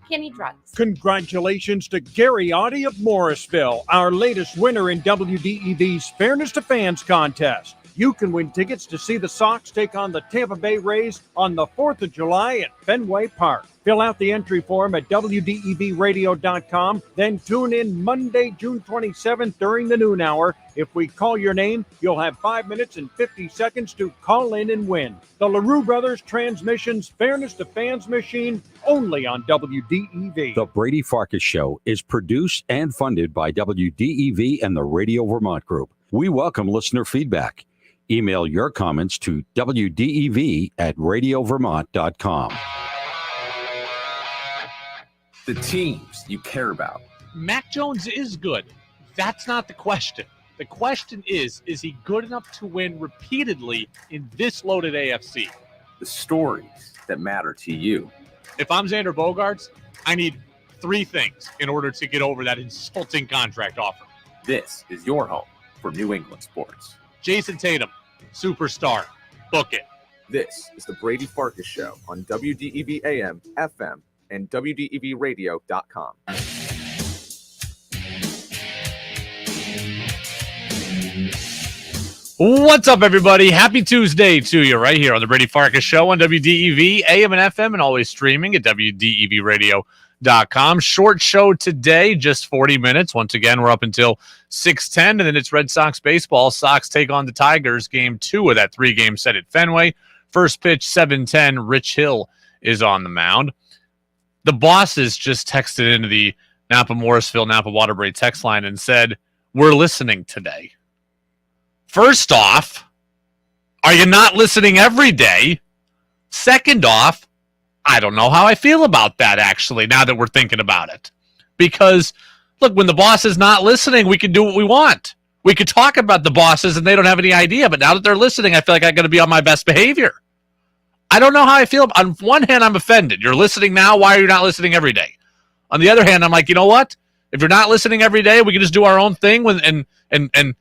Kenny Drugs. Congratulations to Gary Audie of Morrisville, our latest winner in WDEV's Fairness to Fans contest. You can win tickets to see the Sox take on the Tampa Bay Rays on the 4th of July at Fenway Park. Fill out the entry form at WDEVradio.com, then tune in Monday, June 27th during the noon hour. If we call your name, you'll have 5 minutes and 50 seconds to call in and win. The LaRue Brothers Transmissions Fairness to Fans machine, only on WDEV. The Brady Farkas Show is produced and funded by WDEV and the Radio Vermont Group. We welcome listener feedback. Email your comments to WDEV@radiovermont.com. The teams you care about. Mac Jones is good. That's not the question. The question is he good enough to win repeatedly in this loaded AFC? The stories that matter to you. If I'm Xander Bogaerts, I need 3 things in order to get over that insulting contract offer. This is your home for New England sports. Jason Tatum, superstar. Book it. This is the Brady Farkas Show on WDEV AM, FM, and WDEVradio.com. What's up, everybody? Happy Tuesday to you right here on the Brady Farkas Show on WDEV, AM and FM, and always streaming at WDEVradio.com. Short show today, just 40 minutes. Once again, we're up until 6:10, and then it's Red Sox baseball. Sox take on the Tigers, game 2 of that 3-game set at Fenway. First pitch, 7:10. Rich Hill is on the mound. The bosses just texted into the Napa-Morrisville, Napa-Waterbury text line and said, "We're listening today." First off, are you not listening every day? Second off, I don't know how I feel about that, actually, now that we're thinking about it. Because, look, when the boss is not listening, we can do what we want. We could talk about the bosses and they don't have any idea, but now that they're listening, I feel like I got to be on my best behavior. I don't know how I feel. On one hand, I'm offended. You're listening now. Why are you not listening every day? On the other hand, I'm like, you know what? If you're not listening every day, we can just do our own thing and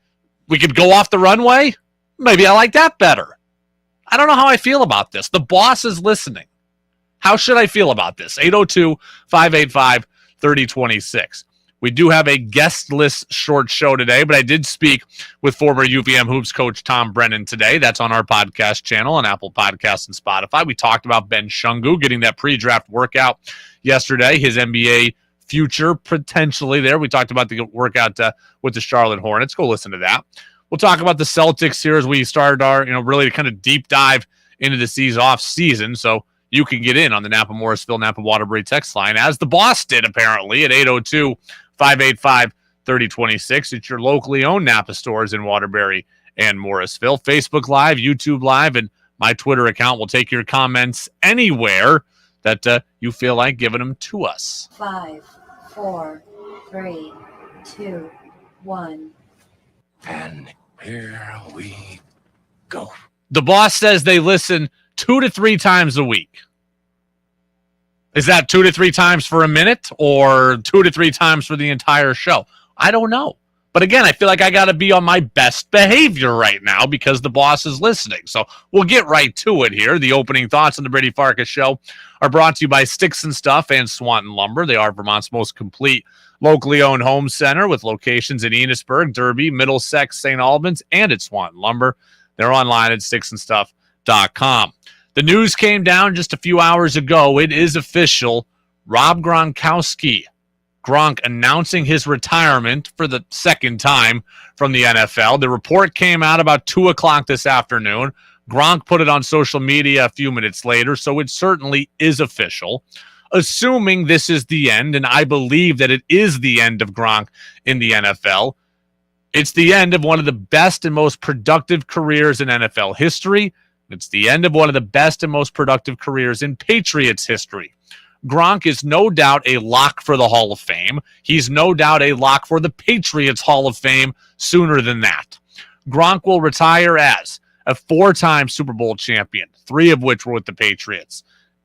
we could go off the runway. Maybe I like that better. I don't know how I feel about this. The boss is listening. How should I feel about this? 802-585-3026. We do have a guest list short show today, but I did speak with former UVM Hoops coach Tom Brennan today. That's on our podcast channel on Apple Podcasts and Spotify. We talked about Ben Shungu getting that pre-draft workout yesterday, his NBA future potentially there. We talked about the workout with the Charlotte Hornets. Go listen to that. We'll talk about the Celtics here as we start our, really kind of deep dive into the off season. So you can get in on the Napa-Morrisville, Napa-Waterbury text line, as the boss did apparently at 802-585-3026. It's your locally owned Napa stores in Waterbury and Morrisville. Facebook Live, YouTube Live, and my Twitter account will take your comments anywhere that you feel like giving them to us. 5, 4, 3, 2, 1. And here we go. The boss says they listen 2 to 3 times a week. Is that 2 to 3 times for a minute or 2 to 3 times for the entire show? I don't know. But again, I feel like I got to be on my best behavior right now because the boss is listening. So we'll get right to it here. The opening thoughts on the Brady Farkas Show are brought to you by Sticks and Stuff and Swanton Lumber. They are Vermont's most complete locally owned home center with locations in Enosburg, Derby, Middlesex, St. Albans, and at Swanton Lumber. They're online at sticksandstuff.com. The news came down just a few hours ago. It is official. Rob Gronkowski, Gronk, announcing his retirement for the second time from the NFL. The report came out about 2 o'clock this afternoon. Gronk put it on social media a few minutes later, so it certainly is official. Assuming this is the end, and I believe that it is the end of Gronk in the NFL, it's the end of one of the best and most productive careers in NFL history. It's the end of one of the best and most productive careers in Patriots history. Gronk is no doubt a lock for the Hall of Fame. He's no doubt a lock for the Patriots Hall of Fame sooner than that. Gronk will retire as a 4-time Super Bowl champion, 3 of which were with the Patriots,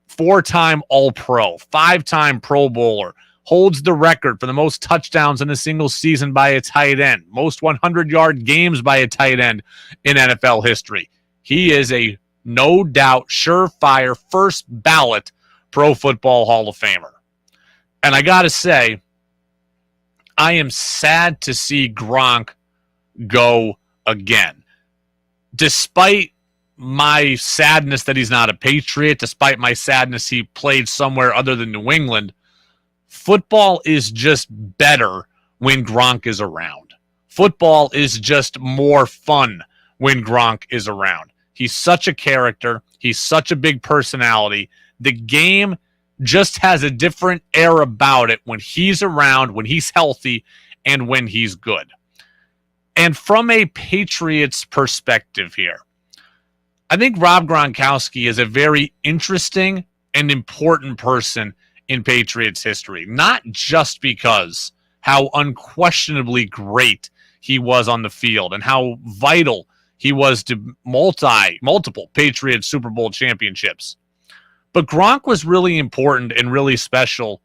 4-time All-Pro, 5-time Pro Bowler, holds the record for the most touchdowns in a single season by a tight end, most 100-yard games by a tight end in NFL history. He is a no doubt surefire first ballot Pro Football Hall of Famer. And I got to say, I am sad to see Gronk go again. Despite my sadness that he's not a Patriot, despite my sadness he played somewhere other than New England, football is just better when Gronk is around. Football is just more fun when Gronk is around. He's such a character. He's such a big personality. The game just has a different air about it when he's around, when he's healthy, and when he's good. And from a Patriots perspective here, I think Rob Gronkowski is a very interesting and important person in Patriots history, not just because how unquestionably great he was on the field and how vital he was to multiple Patriots Super Bowl championships. But Gronk was really important and really special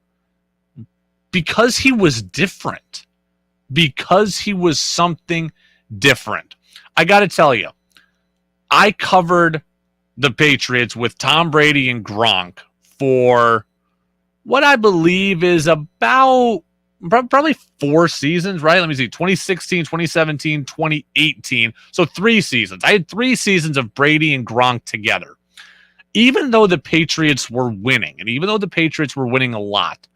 because he was different, because he was something different. I got to tell you, I covered the Patriots with Tom Brady and Gronk for what I believe is about probably 4 seasons, right? Let me see, 2016, 2017, 2018. So 3 seasons. I had 3 seasons of Brady and Gronk together. Even though the Patriots were winning, and even though the Patriots were winning a lot,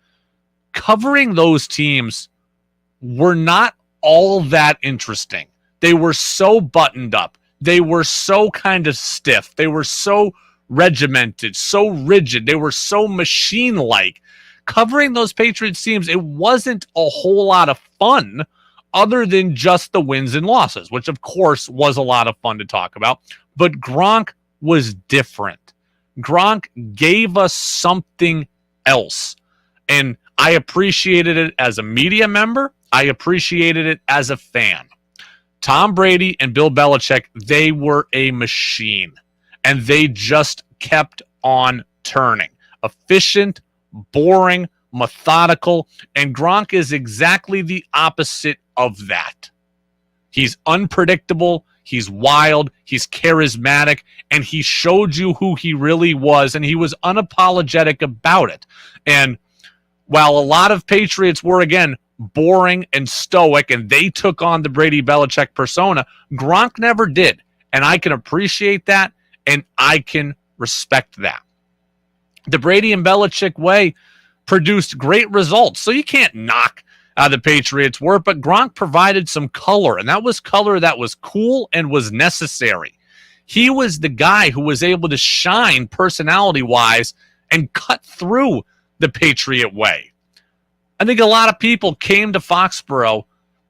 covering those teams were not all that interesting. They were so buttoned up. They were so kind of stiff. They were so regimented, so rigid. They were so machine-like. Covering those Patriots teams, it wasn't a whole lot of fun other than just the wins and losses, which of course was a lot of fun to talk about. But Gronk was different. Gronk gave us something else. And I appreciated it as a media member. I appreciated it as a fan. Tom Brady and Bill Belichick, they were a machine. And they just kept on turning. Efficient, boring, methodical, and Gronk is exactly the opposite of that. He's unpredictable, he's wild, he's charismatic, and he showed you who he really was, and he was unapologetic about it. And while a lot of Patriots were, again, boring and stoic, and they took on the Brady Belichick persona, Gronk never did. And I can appreciate that, and I can respect that. The Brady and Belichick way produced great results, so you can't knock the Patriots' work, but Gronk provided some color, and that was color that was cool and was necessary. He was the guy who was able to shine personality-wise and cut through the Patriot way. I think a lot of people came to Foxborough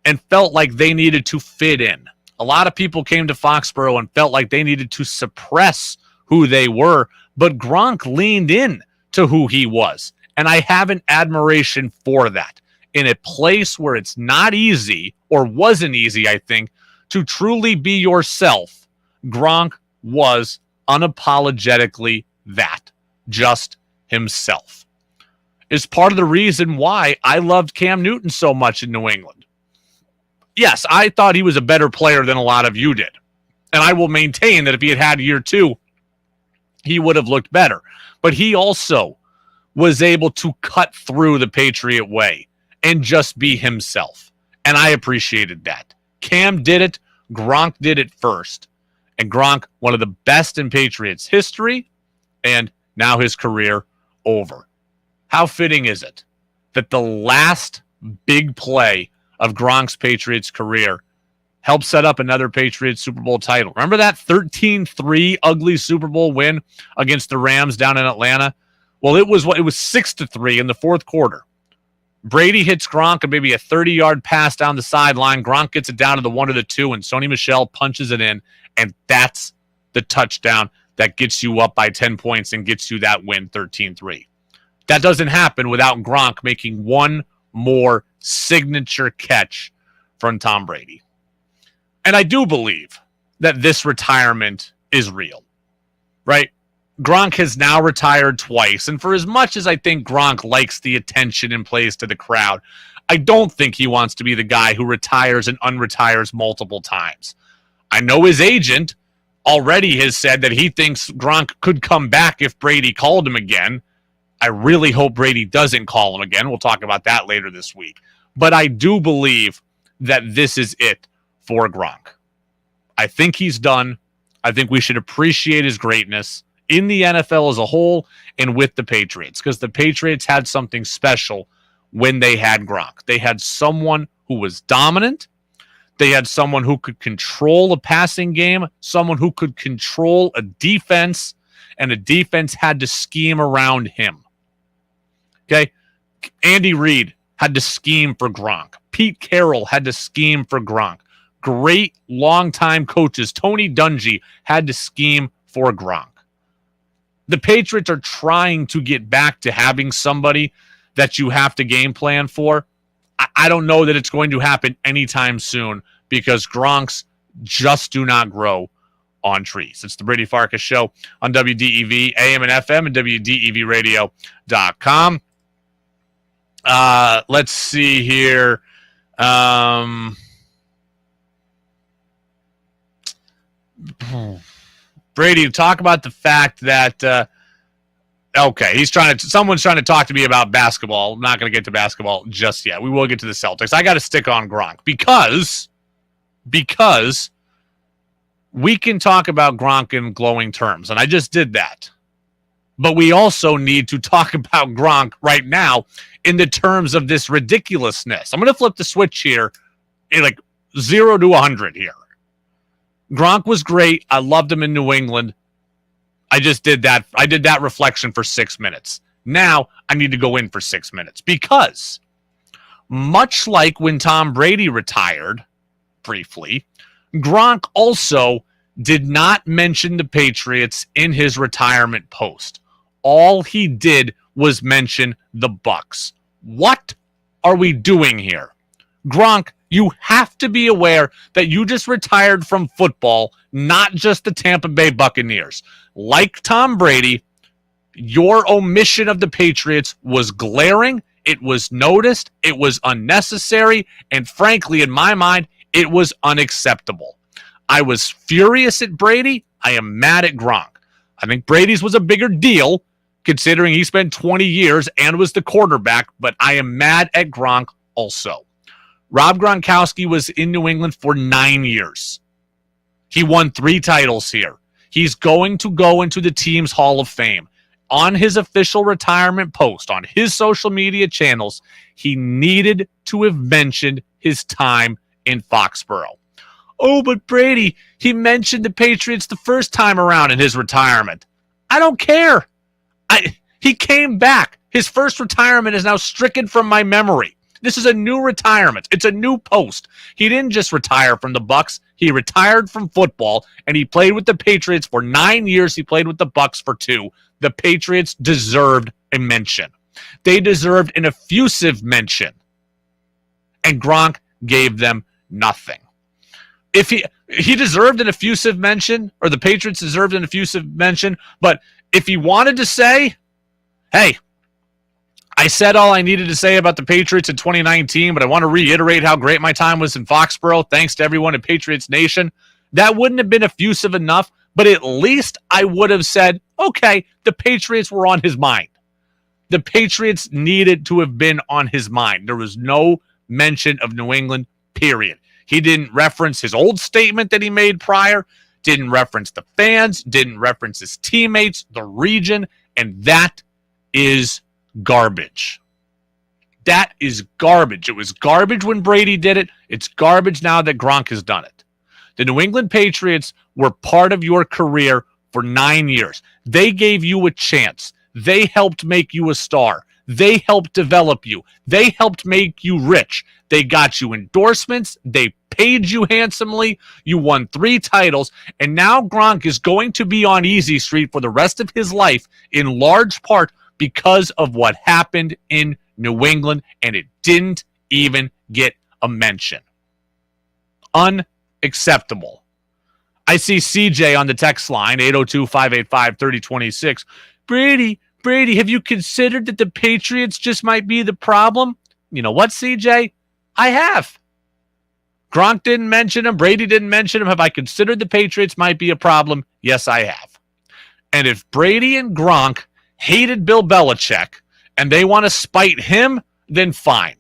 and felt like they needed to fit in. A lot of people came to Foxborough and felt like they needed to suppress who they were, but Gronk leaned in to who he was, and I have an admiration for that. In a place where it's not easy, or wasn't easy, I think, to truly be yourself, Gronk was unapologetically that, just himself. Is part of the reason why I loved Cam Newton so much in New England. Yes, I thought he was a better player than a lot of you did, and I will maintain that if he had had year 2, he would have looked better. But he also was able to cut through the Patriot way and just be himself. And I appreciated that. Cam did it. Gronk did it first. And Gronk, one of the best in Patriots history, and now his career over. How fitting is it that the last big play of Gronk's Patriots career helped set up another Patriots Super Bowl title? Remember that 13-3 ugly Super Bowl win against the Rams down in Atlanta? Well, it was 6-3 in the fourth quarter. Brady hits Gronk and maybe a 30-yard pass down the sideline. Gronk gets it down to the 1 or the 2, and Sony Michel punches it in, and that's the touchdown that gets you up by 10 points and gets you that win 13-3. That doesn't happen without Gronk making one more signature catch from Tom Brady. And I do believe that this retirement is real, right? Gronk has now retired twice, and for as much as I think Gronk likes the attention and plays to the crowd, I don't think he wants to be the guy who retires and unretires multiple times. I know his agent already has said that he thinks Gronk could come back if Brady called him again. I really hope Brady doesn't call him again. We'll talk about that later this week. But I do believe that this is it for Gronk. I think he's done. I think we should appreciate his greatness in the NFL as a whole and with the Patriots, because the Patriots had something special when they had Gronk. They had someone who was dominant. They had someone who could control a passing game, someone who could control a defense, and a defense had to scheme around him. Okay? Andy Reid had to scheme for Gronk. Pete Carroll had to scheme for Gronk. Great longtime coaches, Tony Dungy, had to scheme for Gronk. The Patriots are trying to get back to having somebody that you have to game plan for. I don't know that it's going to happen anytime soon because Gronks just do not grow on trees. It's the Brady Farkas Show on WDEV, AM and FM, and WDEVradio.com. Let's see here. Brady, talk about the fact that okay, someone's trying to talk to me about basketball. I'm not going to get to basketball just yet. We will get to the Celtics. I got to stick on Gronk because we can talk about Gronk in glowing terms, and I just did that. But we also need to talk about Gronk right now in the terms of this ridiculousness. I'm going to flip the switch here in like 0 to 100 here. Gronk was great. I loved him in New England. I just did that. I did that reflection for 6 minutes. Now I need to go in for 6 minutes because much like when Tom Brady retired briefly, Gronk also did not mention the Patriots in his retirement post. All he did was mention the Bucs. What are we doing here? Gronk, you have to be aware that you just retired from football, not just the Tampa Bay Buccaneers. Like Tom Brady, your omission of the Patriots was glaring, it was noticed, it was unnecessary, and frankly, in my mind, it was unacceptable. I was furious at Brady. I am mad at Gronk. I think Brady's was a bigger deal, considering he spent 20 years and was the quarterback, but I am mad at Gronk also. Rob Gronkowski was in New England for 9 years. He won 3 titles here. He's going to go into the team's Hall of Fame. On his official retirement post, on his social media channels, he needed to have mentioned his time in Foxborough. Oh, but Brady, he mentioned the Patriots the first time around in his retirement. I don't care. He came back. His first retirement is now stricken from my memory. This is a new retirement. It's a new post. He didn't just retire from the Bucs. He retired from football, and he played with the Patriots for 9 years. He played with the Bucs for 2. The Patriots deserved a mention. They deserved an effusive mention. And Gronk gave them nothing. If he deserved an effusive mention, or the Patriots deserved an effusive mention, but if he wanted to say, hey, I said all I needed to say about the Patriots in 2019, but I want to reiterate how great my time was in Foxborough. Thanks to everyone at Patriots Nation. That wouldn't have been effusive enough, but at least I would have said, okay, the Patriots were on his mind. The Patriots needed to have been on his mind. There was no mention of New England, period. He didn't reference his old statement that he made prior, didn't reference the fans, didn't reference his teammates, the region, and that is garbage. That is garbage. It was garbage when Brady did it. It's garbage now that Gronk has done it. The New England Patriots were part of your career for 9 years. They gave you a chance. They helped make you a star. They helped develop you. They helped make you rich. They got you endorsements. They paid you handsomely. You won 3 titles. And now Gronk is going to be on Easy Street for the rest of his life, in large part because of what happened in New England, and it didn't even get a mention. Unacceptable. I see CJ on the text line, 802-585-3026. Brady, have you considered that the Patriots just might be the problem? You know what, CJ? I have. Gronk didn't mention him. Brady didn't mention him. Have I considered the Patriots might be a problem? Yes, I have. And if Brady and Gronk hated Bill Belichick and they want to spite him, then fine.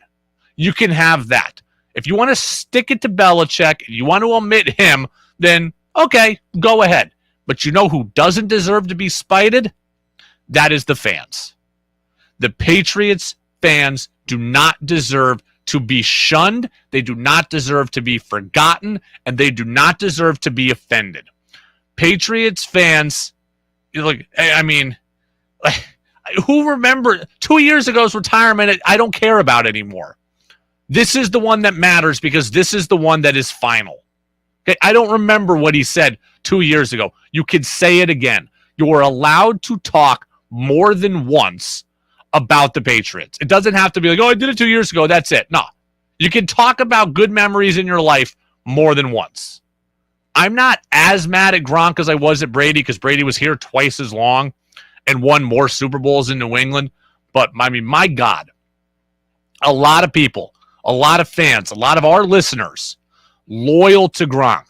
You can have that. If you want to stick it to Belichick and you want to omit him, then okay, go ahead. But you know who doesn't deserve to be spited? That is the fans. The Patriots fans do not deserve to be shunned. They do not deserve to be forgotten, and they do not deserve to be offended. Patriots fans, look, I mean, who remember 2 years ago's retirement? I don't care about anymore. This is the one that matters because this is the one that is final. Okay, I don't remember what he said 2 years ago. You could say it again. You are allowed to talk more than once about the Patriots. It doesn't have to be like, oh, I did it 2 years ago. That's it. No, you can talk about good memories in your life more than once. I'm not as mad at Gronk as I was at Brady because Brady was here twice as long and won more Super Bowls in New England. But, I mean, my God, a lot of people, a lot of fans, a lot of our listeners loyal to Gronk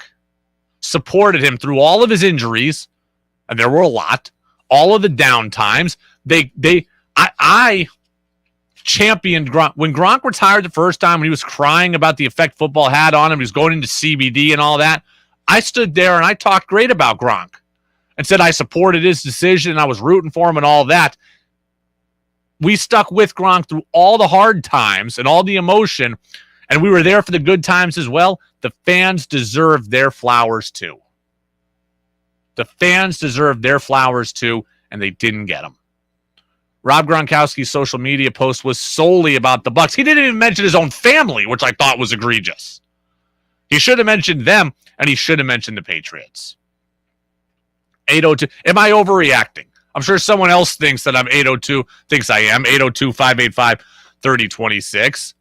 supported him through all of his injuries, and there were a lot, all of the down times. I championed Gronk. When Gronk retired the first time, when he was crying about the effect football had on him, he was going into CBD and all that, I stood there and I talked great about Gronk and said I supported his decision and I was rooting for him and all that. We stuck with Gronk through all the hard times and all the emotion, and we were there for the good times as well. The fans deserve their flowers too. The fans deserve their flowers too, and they didn't get them. Rob Gronkowski's social media post was solely about the Bucs. He didn't even mention his own family, which I thought was egregious. He should have mentioned them, and he should have mentioned the Patriots. 802. Am I overreacting? I'm sure someone else thinks that I'm 802, thinks I am. 802-585-3026.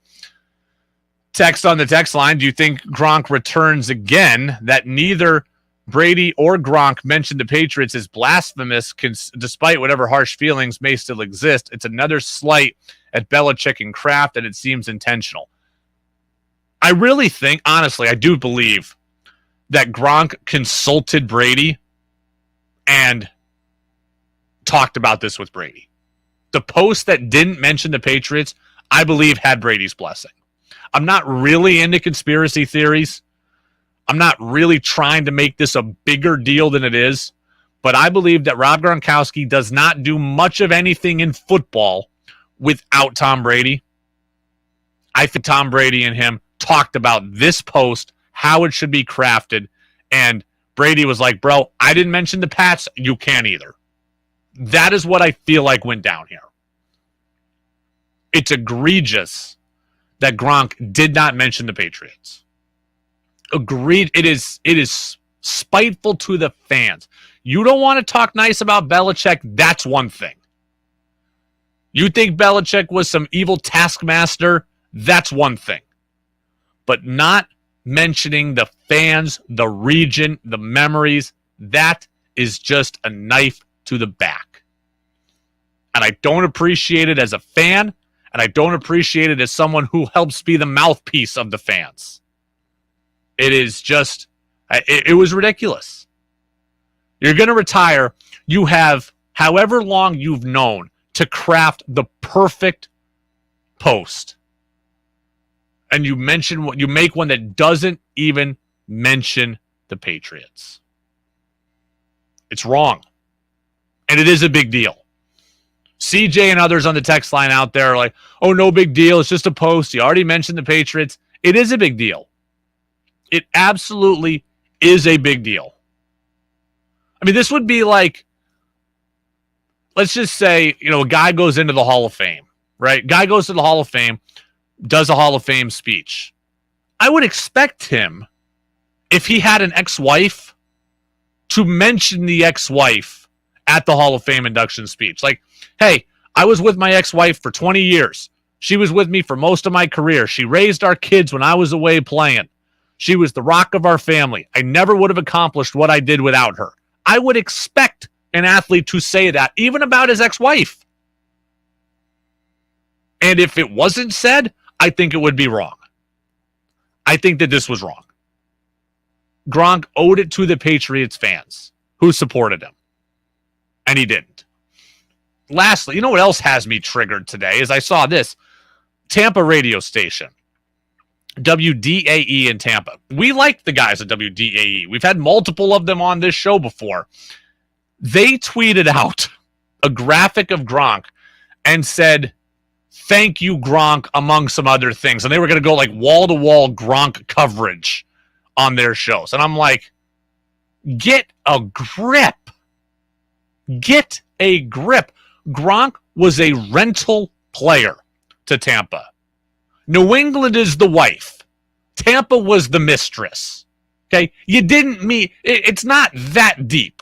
Text on the text line, do you think Gronk returns again? That neither Brady or Gronk mentioned the Patriots is blasphemous, despite whatever harsh feelings may still exist. It's another slight at Belichick and Kraft, and it seems intentional. I really think, honestly, I do believe that Gronk consulted Brady and talked about this with Brady. The post that didn't mention the Patriots, I believe, had Brady's blessing. I'm not really into conspiracy theories. I'm not really trying to make this a bigger deal than it is, but I believe that Rob Gronkowski does not do much of anything in football without Tom Brady. I think Tom Brady and him talked about this post, how it should be crafted, and Brady was like, bro, I didn't mention the Pats, you can't either. That is what I feel like went down here. It's egregious that Gronk did not mention the Patriots. Agreed. It is spiteful to the fans. You don't want to talk nice about Belichick, that's one thing. You think Belichick was some evil taskmaster, that's one thing. But not mentioning the fans, the region, the memories, that is just a knife to the back. And I don't appreciate it as a fan, and I don't appreciate it as someone who helps be the mouthpiece of the fans. It is just, it was ridiculous. You're going to retire. You have however long you've known to craft the perfect post. And you make one that doesn't even mention the Patriots. It's wrong. And it is a big deal. CJ and others on the text line out there are like, oh, no big deal. It's just a post. You already mentioned the Patriots. It is a big deal. It absolutely is a big deal. I mean, this would be like, let's just say, a guy goes into the Hall of Fame, right? Guy goes to the Hall of Fame, does a Hall of Fame speech. I would expect him, if he had an ex-wife, to mention the ex-wife at the Hall of Fame induction speech. Like, hey, I was with my ex-wife for 20 years. She was with me for most of my career. She raised our kids when I was away playing. She was the rock of our family. I never would have accomplished what I did without her. I would expect an athlete to say that, even about his ex-wife. And if it wasn't said, I think it would be wrong. I think that this was wrong. Gronk owed it to the Patriots fans who supported him. And he didn't. lastly, you know what else has me triggered today is I saw this Tampa radio station, WDAE in Tampa. We like the guys at WDAE. We've had multiple of them on this show before. They tweeted out a graphic of Gronk and said, "Thank you, Gronk," among some other things. And they were going to go like wall-to-wall Gronk coverage on their shows. And I'm like, get a grip. Get a grip. Gronk was a rental player to Tampa. New England is the wife. Tampa was the mistress. Okay? You didn't mean, it's not that deep.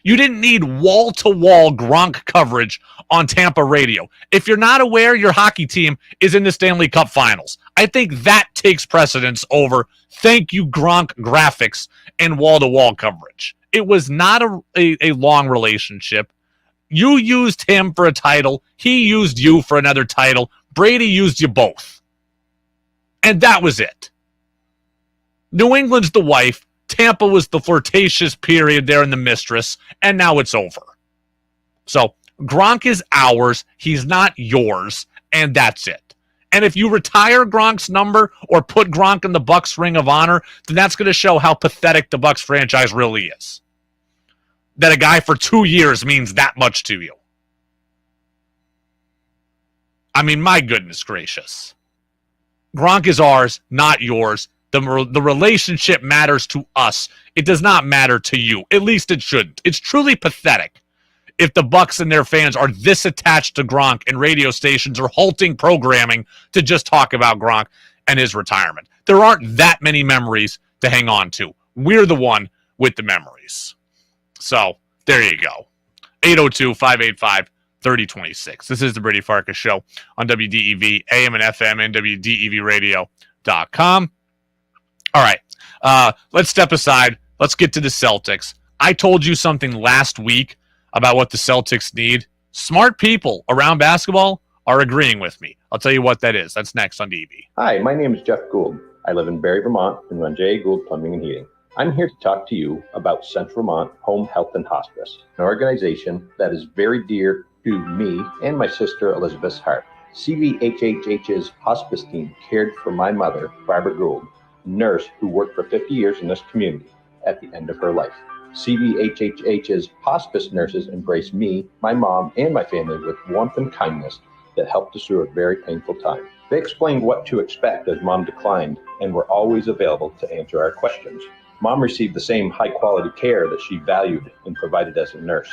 You didn't need wall-to-wall Gronk coverage on Tampa radio. If you're not aware, your hockey team is in the Stanley Cup Finals. I think that takes precedence over thank you, Gronk graphics and wall-to-wall coverage. It was not a long relationship. You used him for a title. He used you for another title. Brady used you both. And that was it. New England's the wife. Tampa was the flirtatious period there in the mistress, and now it's over. So Gronk is ours. He's not yours, and that's it. And if you retire Gronk's number or put Gronk in the Bucs Ring of Honor, then that's going to show how pathetic the Bucs franchise really is. That a guy for 2 years means that much to you. I mean, my goodness gracious. Gronk is ours, not yours. The relationship matters to us. It does not matter to you. At least it shouldn't. It's truly pathetic if the Bucs and their fans are this attached to Gronk and radio stations are halting programming to just talk about Gronk and his retirement. There aren't that many memories to hang on to. We're the one with the memories. So, there you go. 802-585-3026. This is the Brady Farkas Show on WDEV, AM and FM, and WDEVradio.com. All right, let's step aside. Let's get to the Celtics. I told you something last week about what the Celtics need. Smart people around basketball are agreeing with me. I'll tell you what that is. That's next on DEV. Hi, my name is Jeff Gould. I live in Barrie, Vermont, and run J. Gould Plumbing and Heating. I'm here to talk to you about Central Vermont Home Health and Hospice, an organization that is very dear to me and my sister Elizabeth's heart. CVHHH's hospice team cared for my mother, Barbara Gould, a nurse who worked for 50 years in this community at the end of her life. CVHHH's hospice nurses embraced me, my mom, and my family with warmth and kindness that helped us through a very painful time. They explained what to expect as Mom declined and were always available to answer our questions. Mom received the same high-quality care that she valued and provided as a nurse.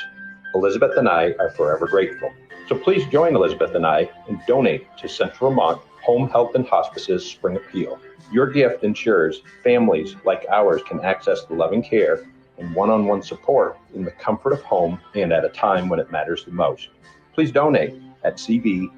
Elizabeth and I are forever grateful. So please join Elizabeth and I and donate to Central Vermont Home Health and Hospice's Spring Appeal. Your gift ensures families like ours can access the loving care and one-on-one support in the comfort of home and at a time when it matters the most. Please donate at cvhhh.org.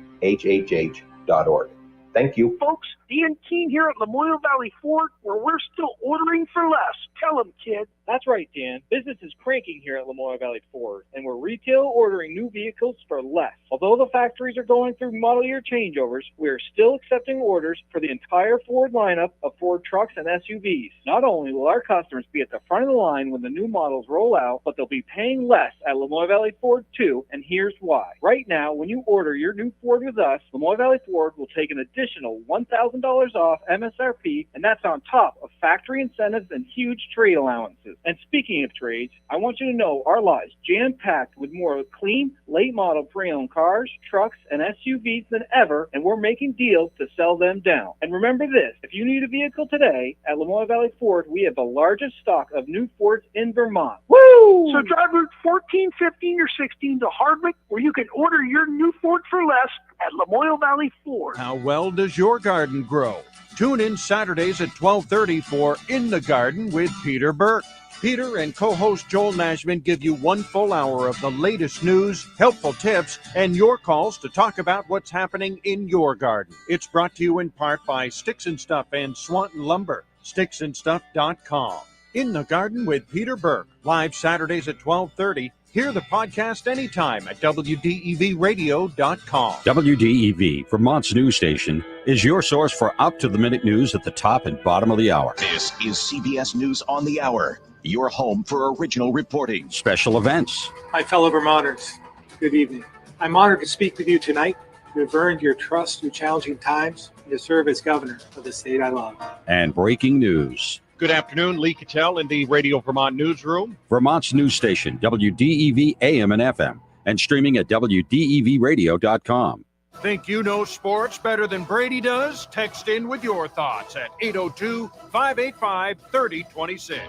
Thank you. Folks, Dan Keene here at Memorial Valley Ford, where we're still ordering for less. Tell them, kid. That's right, Dan. Business is cranking here at Memorial Valley Ford, and we're retail ordering new vehicles for less. Although the factories are going through model year changeovers, we are still accepting orders for the entire Ford lineup of Ford trucks and SUVs. Not only will our customers be at the front of the line when the new models roll out, but they'll be paying less at Memorial Valley Ford too, and here's why. Right now, when you order your new Ford with us, Memorial Valley Ford will take an additional $1,000 off MSRP, and that's on top of factory incentives and huge trade allowances. And speaking of trades, I want you to know our lot is jam-packed with more clean, late-model pre-owned cars, trucks, and SUVs than ever, and we're making deals to sell them down. And remember this, if you need a vehicle today, at Memorial Valley Ford, we have the largest stock of new Fords in Vermont. Woo! So drive Route 14, 15, or 16 to Hardwick, where you can order your new Ford for less at Memorial Valley Ford. How well does your garden grow? Tune in Saturdays at 12:30 for In the Garden with Peter Burke. Peter and co-host Joel Nashman give you 1 full hour of the latest news, helpful tips, and your calls to talk about what's happening in your garden. It's brought to you in part by Sticks and Stuff and Swanton Lumber. sticksandstuff.com. In the Garden with Peter Burke, live Saturdays at 12:30. Hear the podcast anytime at WDEVradio.com. WDEV, Vermont's news station, is your source for up-to-the-minute news at the top and bottom of the hour. This is CBS News on the Hour, your home for original reporting. Special events. Hi, fellow Vermonters. Good evening. I'm honored to speak with you tonight. You have earned your trust through challenging times and to serve as governor of the state I love. And breaking news. Good afternoon, Lee Cattell in the Radio Vermont newsroom. Vermont's news station, WDEV AM and FM, and streaming at WDEVradio.com. Think you know sports better than Brady does? Text in with your thoughts at 802-585-3026.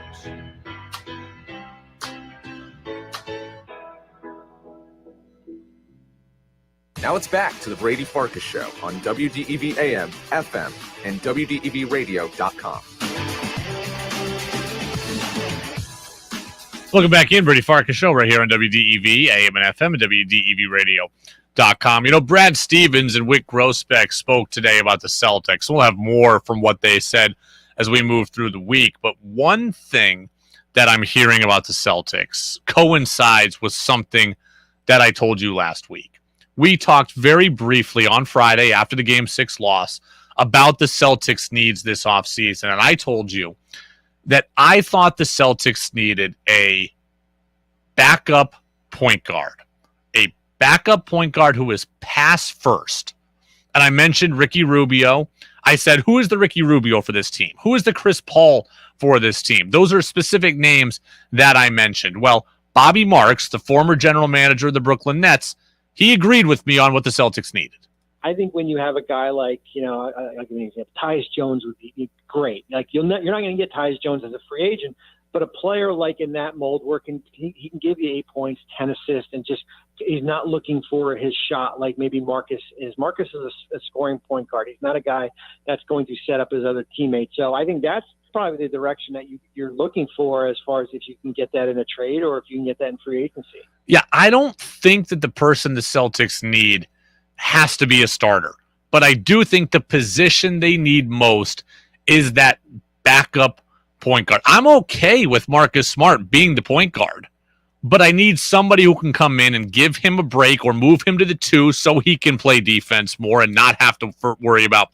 Now it's back to the Brady Farkas Show on WDEV AM, FM, and WDEVradio.com. Welcome back in, Brady Farkas Show right here on WDEV, AM and FM, and WDEVradio.com. You know, Brad Stevens and Wick Grossbeck spoke today about the Celtics. We'll have more from what they said as we move through the week. But one thing that I'm hearing about the Celtics coincides with something that I told you last week. We talked very briefly on Friday after the Game 6 loss about the Celtics' needs this offseason, and I told you that I thought the Celtics needed a backup point guard who is pass first. And I mentioned Ricky Rubio. I said, who is the Ricky Rubio for this team? Who is the Chris Paul for this team? Those are specific names that I mentioned. Well, Bobby Marks, the former general manager of the Brooklyn Nets, he agreed with me on what the Celtics needed. I think when you have a guy like, I'll give you an example, Tyus Jones would be great. Like you're not going to get Tyus Jones as a free agent, but a player like in that mold where he can give you 8 points, 10 assists, and just he's not looking for his shot like maybe Marcus is. Marcus is a scoring point guard. He's not a guy that's going to set up his other teammates. So I think that's probably the direction that you're looking for as far as if you can get that in a trade or if you can get that in free agency. Yeah, I don't think that the person the Celtics need has to be a starter, but I do think the position they need most is that backup point guard. I'm okay with Marcus Smart being the point guard, but I need somebody who can come in and give him a break or move him to the 2 so he can play defense more and not have to worry about,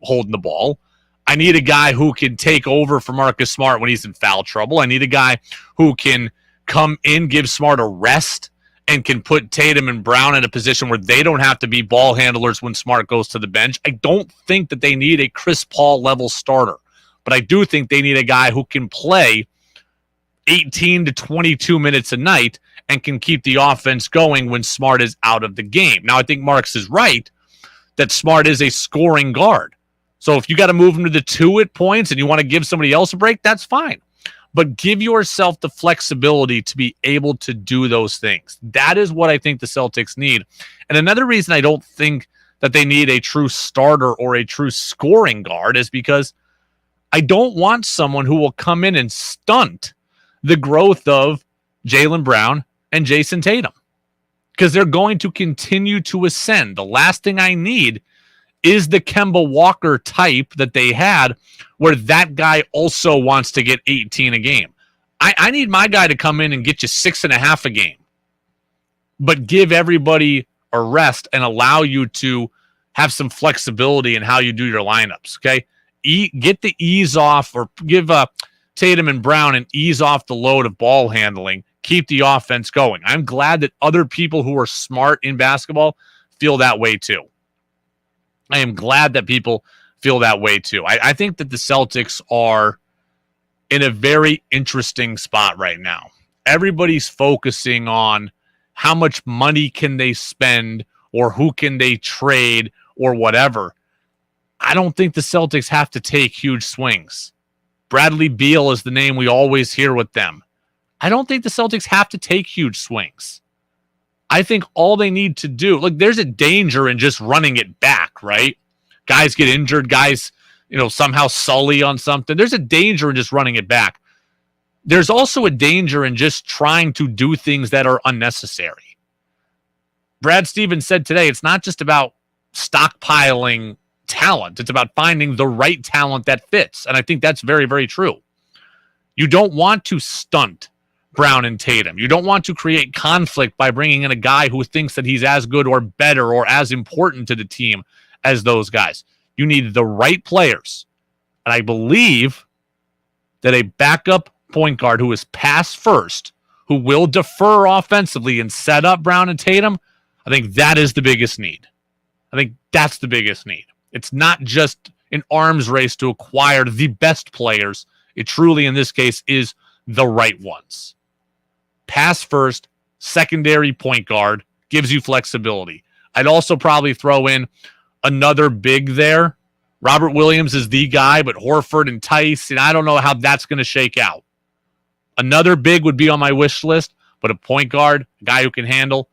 holding the ball. I need a guy who can take over for Marcus Smart when he's in foul trouble. I need a guy who can come in, give Smart a rest, and can put Tatum and Brown in a position where they don't have to be ball handlers when Smart goes to the bench. I don't think that they need a Chris Paul level starter, but I do think they need a guy who can play 18 to 22 minutes a night and can keep the offense going when Smart is out of the game. Now, I think Marks is right that Smart is a scoring guard. So if you got to move him to the 2 at points and you want to give somebody else a break, that's fine. But give yourself the flexibility to be able to do those things. That is what I think the Celtics need. And another reason I don't think that they need a true starter or a true scoring guard is because I don't want someone who will come in and stunt the growth of Jaylen Brown and Jason Tatum, because they're going to continue to ascend. The last thing I need is the Kemba Walker type that they had where that guy also wants to get 18 a game. I need my guy to come in and get you 6.5 a game, but give everybody a rest and allow you to have some flexibility in how you do your lineups, okay? Get the ease off, or give Tatum and Brown an ease off the load of ball handling. Keep the offense going. I'm glad that other people who are smart in basketball feel that way too. I am glad that people feel that way too. I think that the Celtics are in a very interesting spot right now. Everybody's focusing on how much money can they spend or who can they trade or whatever. I don't think the Celtics have to take huge swings. Bradley Beal is the name we always hear with them. I don't think the Celtics have to take huge swings. I think all they need to do, look, there's a danger in just running it back, right? Guys get injured, guys, somehow sully on something. There's a danger in just running it back. There's also a danger in just trying to do things that are unnecessary. Brad Stevens said today, it's not just about stockpiling talent. It's about finding the right talent that fits. And I think that's very, very true. You don't want to stunt Brown and Tatum. You don't want to create conflict by bringing in a guy who thinks that he's as good or better or as important to the team as those guys. You need the right players. And I believe that a backup point guard who is pass first, who will defer offensively and set up Brown and Tatum, I think that is the biggest need. I think that's the biggest need. It's not just an arms race to acquire the best players. It truly, in this case, is the right ones. Pass first, secondary point guard, gives you flexibility. I'd also probably throw in another big there. Robert Williams is the guy, but Horford and Tice, and I don't know how that's going to shake out. Another big would be on my wish list, but a point guard, a guy who can handle,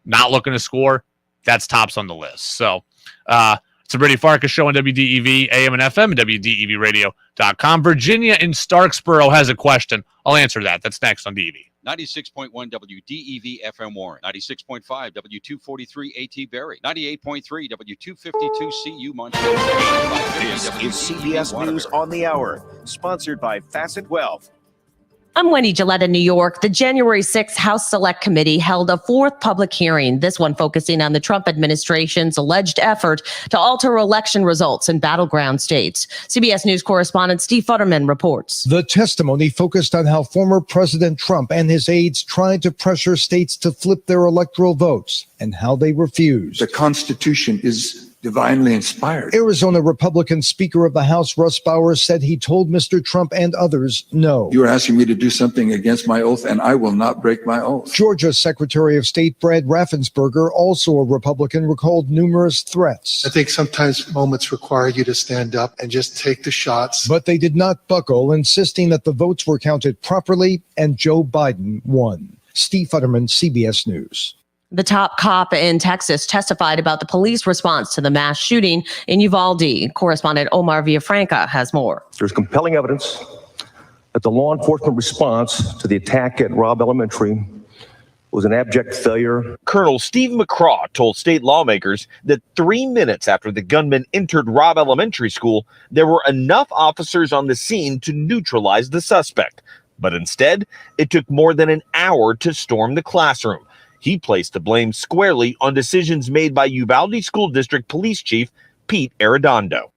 not looking to score, that's tops on the list. So it's a Brady Farkas show on WDEV, AM and FM, and WDEVradio.com. Virginia in Starksboro has a question. I'll answer that. That's next on DEV. 96.1 WDEV FM Warren, 96.5 W243 AT Berry, 98.3 W252 CU Montana. This is CBS News on the Hour, sponsored by Facet Wealth. I'm Wendy Gillette in New York. The January 6th House Select Committee held a fourth public hearing, this one focusing on the Trump administration's alleged effort to alter election results in battleground states. CBS News correspondent Steve Futterman reports. The testimony focused on how former President Trump and his aides tried to pressure states to flip their electoral votes and how they refused. The Constitution is divinely inspired. Arizona Republican Speaker of the House Russ Bowers said he told Mr. Trump and others no. You are asking me to do something against my oath, and I will not break my oath. Georgia Secretary of State Brad Raffensperger, also a Republican, recalled numerous threats. I think sometimes moments require you to stand up and just take the shots. But they did not buckle, insisting that the votes were counted properly and Joe Biden won. Steve Futterman, CBS News. The top cop in Texas testified about the police response to the mass shooting in Uvalde. Correspondent Omar Villafranca has more. There's compelling evidence that the law enforcement response to the attack at Robb Elementary was an abject failure. Colonel Steve McCraw told state lawmakers that 3 minutes after the gunman entered Robb Elementary School, there were enough officers on the scene to neutralize the suspect. But instead, it took more than an hour to storm the classroom. He placed the blame squarely on decisions made by Uvalde School District Police Chief Pete Arredondo.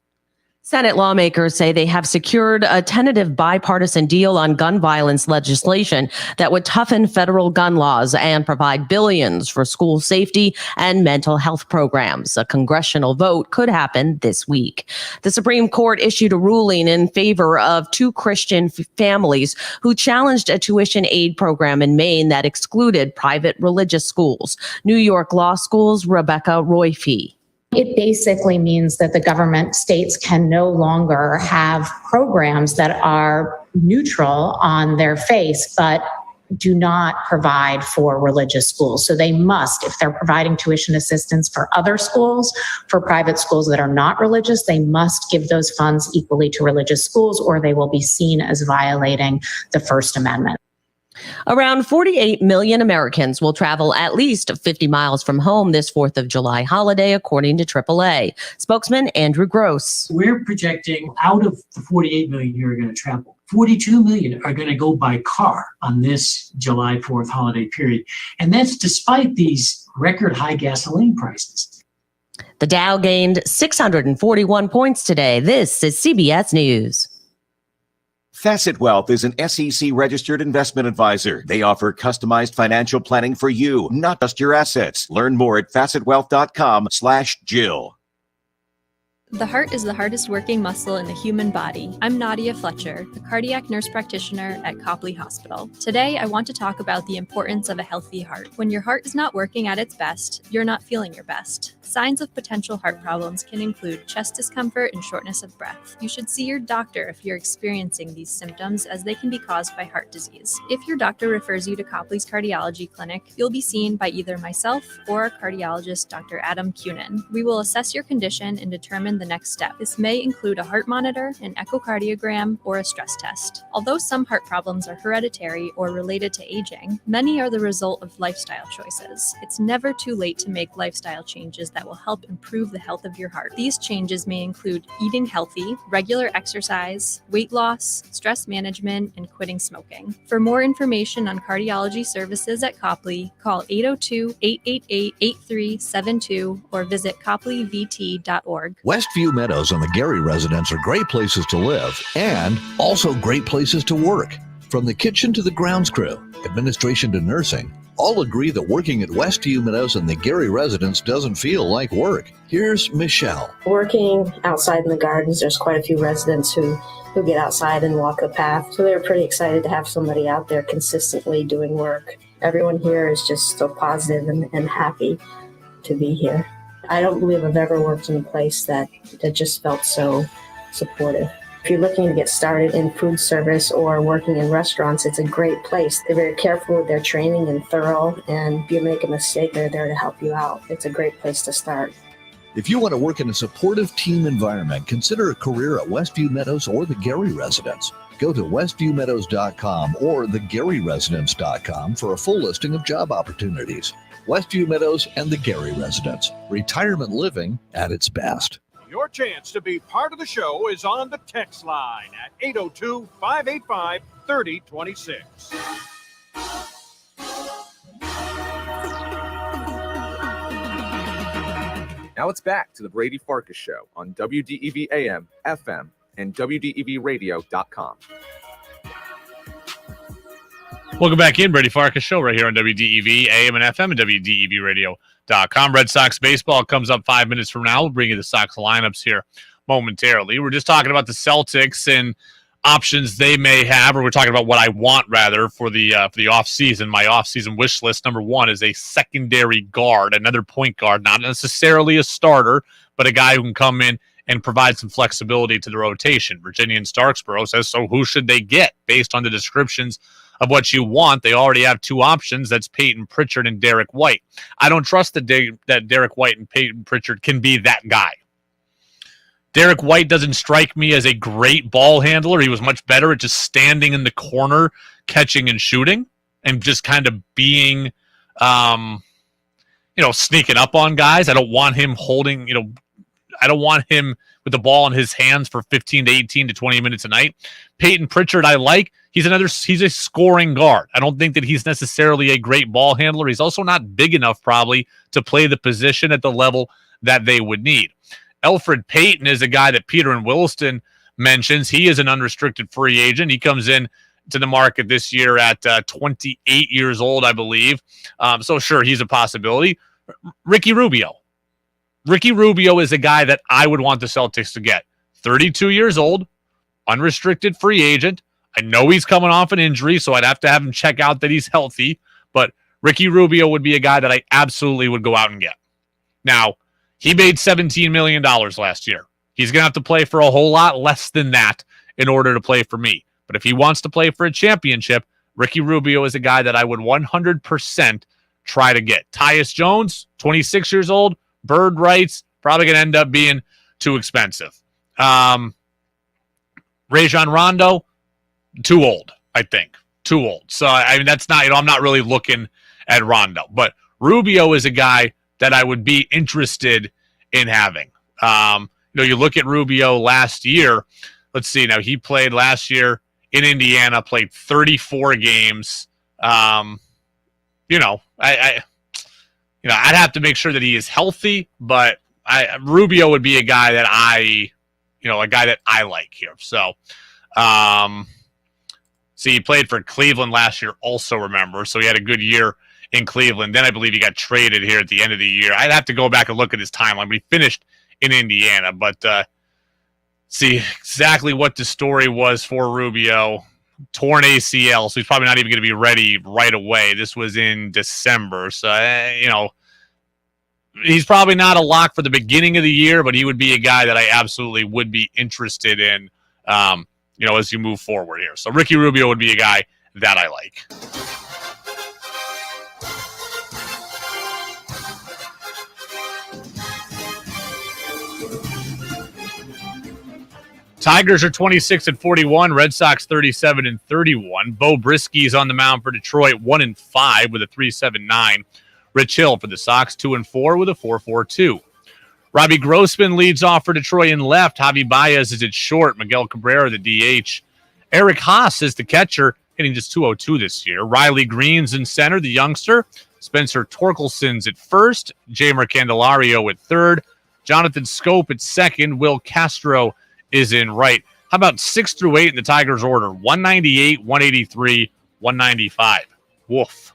Senate lawmakers say they have secured a tentative bipartisan deal on gun violence legislation that would toughen federal gun laws and provide billions for school safety and mental health programs. A congressional vote could happen this week. The Supreme Court issued a ruling in favor of two Christian families who challenged a tuition aid program in Maine that excluded private religious schools. New York Law School's Rebecca Royfee. It basically means that the government, states can no longer have programs that are neutral on their face, but do not provide for religious schools. So they must, if they're providing tuition assistance for other schools, for private schools that are not religious, they must give those funds equally to religious schools, or they will be seen as violating the First Amendment. Around 48 million Americans will travel at least 50 miles from home this 4th of July holiday, according to AAA. Spokesman Andrew Gross. We're projecting out of the 48 million who are going to travel, 42 million are going to go by car on this July 4th holiday period. And that's despite these record high gasoline prices. The Dow gained 641 points today. This is CBS News. Facet Wealth is an SEC-registered investment advisor. They offer customized financial planning for you, not just your assets. Learn more at facetwealth.com/Jill. The heart is the hardest working muscle in the human body. I'm Nadia Fletcher, the cardiac nurse practitioner at Copley Hospital. Today, I want to talk about the importance of a healthy heart. When your heart is not working at its best, you're not feeling your best. Signs of potential heart problems can include chest discomfort and shortness of breath. You should see your doctor if you're experiencing these symptoms, as they can be caused by heart disease. If your doctor refers you to Copley's Cardiology Clinic, you'll be seen by either myself or our cardiologist, Dr. Adam Cunin. We will assess your condition and determine the next step. This may include a heart monitor, an echocardiogram, or a stress test. Although some heart problems are hereditary or related to aging, many are the result of lifestyle choices. It's never too late to make lifestyle changes that will help improve the health of your heart. These changes may include eating healthy, regular exercise, weight loss, stress management, and quitting smoking. For more information on cardiology services at Copley, call 802-888-8372 or visit copleyvt.org. Westview Meadows and the Gary residence are great places to live and also great places to work. From the kitchen to the grounds crew, administration to nursing, all agree that working at Westview Meadows and the Gary residence doesn't feel like work. Here's Michelle. Working outside in the gardens, there's quite a few residents who get outside and walk the path. So they're pretty excited to have somebody out there consistently doing work. Everyone here is just so positive and happy to be here. I don't believe I've ever worked in a place that just felt so supportive. If you're looking to get started in food service or working in restaurants, it's a great place. They're very careful with their training and thorough, and if you make a mistake, they're there to help you out. It's a great place to start. If you want to work in a supportive team environment, consider a career at Westview Meadows or the Gary residence. Go to westviewmeadows.com or thegaryresidence.com for a full listing of job opportunities. Westview Meadows and the Gary residence. Retirement living at its best. Your chance to be part of the show is on the text line at 802-585-3026. Now it's back to the Brady Farkas Show on WDEV AM, FM, and WDEVradio.com. Welcome back in, Brady Farkas Show, right here on WDEV AM and FM and WDEVradio.com. Red Sox baseball comes up 5 minutes from now. We'll bring you the Sox lineups here momentarily. We're just talking about the Celtics and options they may have, or we're talking about what I want, rather, for the offseason. My offseason wish list, number one, is a secondary guard, another point guard, not necessarily a starter, but a guy who can come in and provide some flexibility to the rotation. Virginia and Starksboro says, so who should they get based on the descriptions of what you want? They already have two options. That's Peyton Pritchard and Derek White. I don't trust that Derek White and Peyton Pritchard can be that guy. Derek White doesn't strike me as a great ball handler. He was much better at just standing in the corner, catching and shooting, and just kind of being, sneaking up on guys. I don't want him holding, I don't want him with the ball in his hands for 15 to 18 to 20 minutes a night. Peyton Pritchard, I like. He's a scoring guard. I don't think that he's necessarily a great ball handler. He's also not big enough probably to play the position at the level that they would need. Elfrid Payton is a guy that Peter and Williston mentions. He is an unrestricted free agent. He comes in to the market this year at 28 years old, I believe. So sure, he's a possibility. Ricky Rubio. Ricky Rubio is a guy that I would want the Celtics to get. 32 years old, unrestricted free agent. I know he's coming off an injury, so I'd have to have him check out that he's healthy. But Ricky Rubio would be a guy that I absolutely would go out and get. Now, he made $17 million last year. He's going to have to play for a whole lot less than that in order to play for me. But if he wants to play for a championship, Ricky Rubio is a guy that I would 100% try to get. Tyus Jones, 26 years old, bird rights, probably going to end up being too expensive. Rajon Rondo, too old, I think. Too old. So, I mean, that's not, I'm not really looking at Rondo. But Rubio is a guy that I would be interested in having. You look at Rubio last year. Let's see. Now, he played last year in Indiana, played 34 games. I'd have to make sure that he is healthy, but Rubio would be a guy that I like here. So, he played for Cleveland last year also, remember. So he had a good year in Cleveland. Then I believe he got traded here at the end of the year. I'd have to go back and look at his timeline, but he finished in Indiana. But see exactly what the story was for Rubio. Torn ACL, so he's probably not even going to be ready right away. This was in December. So, he's probably not a lock for the beginning of the year, but he would be a guy that I absolutely would be interested in, as you move forward here. So Ricky Rubio would be a guy that I like. Tigers are 26-41. Red Sox 37-31. Bo Brisky's on the mound for Detroit, 1-5 with a 3.79. Rich Hill for the Sox, 2-4 with a 4.42. Robbie Grossman leads off for Detroit in left. Javi Baez is at short. Miguel Cabrera, the DH. Eric Haas is the catcher, hitting just 202 this year. Riley Green's in center, the youngster. Spencer Torkelson's at first. Jamer Candelario at third. Jonathan Scope at second. Will Castro is in right. How about 6 through 8 in the Tigers order? 198, 183, 195. Woof.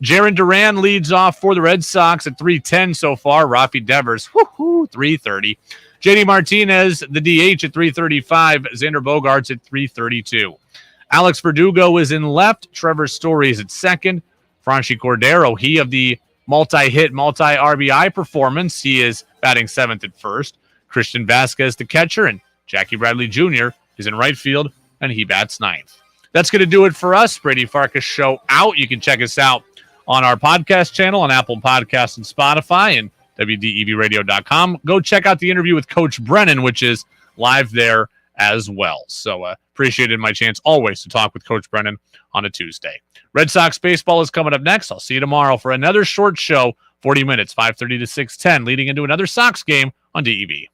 Jarren Duran leads off for the Red Sox at 310 so far. Rafi Devers, 330. JD Martinez, the DH at 335. Xander Bogaerts at 332. Alex Verdugo is in left. Trevor Story is at second. Franchi Cordero, he of the multi-hit, multi-RBI performance, he is batting seventh at first. Christian Vasquez, the catcher, and Jackie Bradley Jr. is in right field, and he bats ninth. That's going to do it for us. Brady Farkas Show out. You can check us out on our podcast channel on Apple Podcasts and Spotify and WDEVradio.com. Go check out the interview with Coach Brennan, which is live there as well. So appreciated my chance always to talk with Coach Brennan on a Tuesday. Red Sox baseball is coming up next. I'll see you tomorrow for another short show, 40 minutes, 5:30 to 6:10, leading into another Sox game on DEV.